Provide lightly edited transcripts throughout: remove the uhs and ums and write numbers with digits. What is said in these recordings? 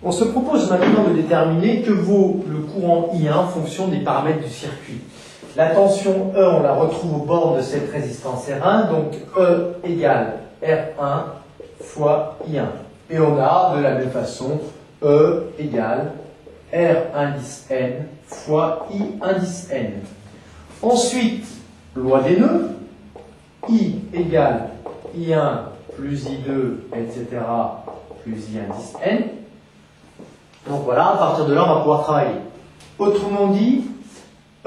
On se propose maintenant de déterminer que vaut le courant I1 en fonction des paramètres du circuit. La tension E, on la retrouve au bord de cette résistance R1, donc E égale R1 fois I1. Et on a de la même façon E égale R indice N fois I indice N. Ensuite, loi des nœuds, I égale I1 plus I2, etc., plus I indice N. Donc voilà, à partir de là, on va pouvoir travailler. Autrement dit,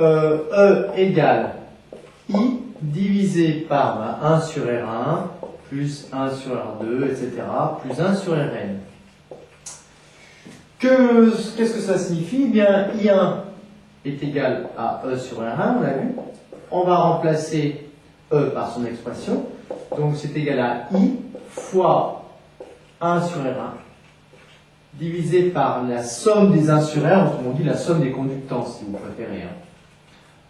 E égale I divisé par 1 sur R1, plus 1 sur R2, etc., plus 1 sur Rn. Qu'est-ce que ça signifie? Eh bien, I1 est égal à E sur R1, on l'a vu. On va remplacer E par son expression. Donc c'est égal à I fois 1 sur R1 divisé par la somme des 1 sur R, autrement dit la somme des conductances, si vous préférez.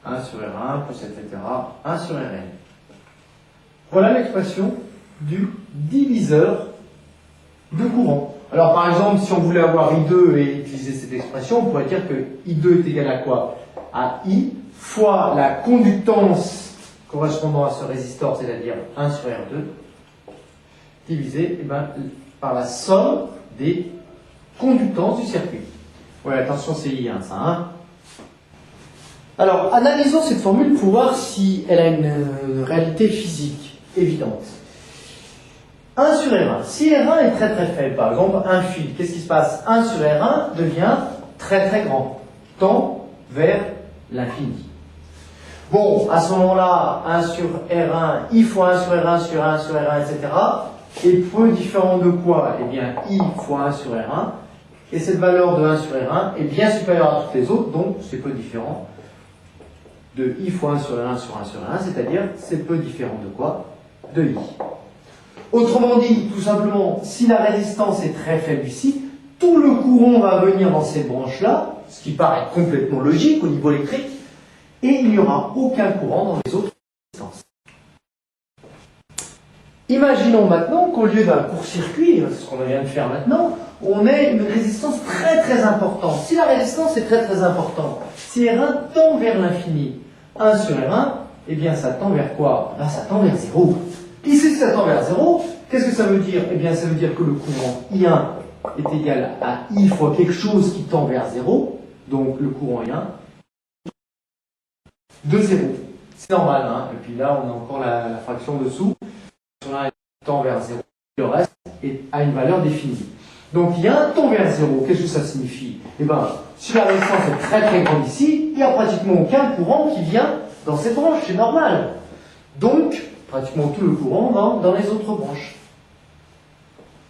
1 sur R1, plus etc., 1 sur Rn. Voilà l'expression du diviseur de courant. Alors par exemple, si on voulait avoir I2 et utiliser cette expression, on pourrait dire que I2 est égal à quoi? À I fois la conductance correspondant à ce résistor, c'est-à-dire 1 sur R2, divisé par la somme des conductance du circuit. Ouais, attention, c'est I1, ça. Hein. Alors, analysons cette formule pour voir si elle a une réalité physique évidente. 1 sur R1. Si R1 est très très faible, par exemple, un fil, qu'est-ce qui se passe? 1 sur R1 devient très très grand, tend vers l'infini. Bon, à ce moment-là, 1 sur R1, I fois 1 sur R1 sur 1 sur R1, etc. est peu différent de quoi? Eh bien, I fois 1 sur R1. Et cette valeur de 1 sur R1 est bien supérieure à toutes les autres, donc c'est peu différent de I fois 1 sur R1 sur 1 sur R1, c'est-à-dire c'est peu différent de quoi? De I. Autrement dit, tout simplement, si la résistance est très faible ici, tout le courant va venir dans cette branche-là, ce qui paraît complètement logique au niveau électrique, et il n'y aura aucun courant dans les autres résistances. Imaginons maintenant qu'au lieu d'un court-circuit, ce qu'on vient de faire maintenant, on ait une résistance très très importante. Si la résistance est très très importante, si R1 tend vers l'infini, 1 sur R1, eh bien ça tend vers quoi? Ça tend vers 0. Ici, si ça tend vers 0, qu'est-ce que ça veut dire? Eh bien ça veut dire que le courant I1 est égal à I fois quelque chose qui tend vers 0, donc le courant I1, de 0. C'est normal, hein? Et puis là, on a encore la fraction dessous. Sur la tend vers 0, le reste a une valeur définie. Donc il y a un tend vers 0, qu'est-ce que ça signifie? Eh bien, si la résistance est très très grande ici, il n'y a pratiquement aucun courant qui vient dans cette branche, c'est normal. Donc, pratiquement tout le courant va dans les autres branches.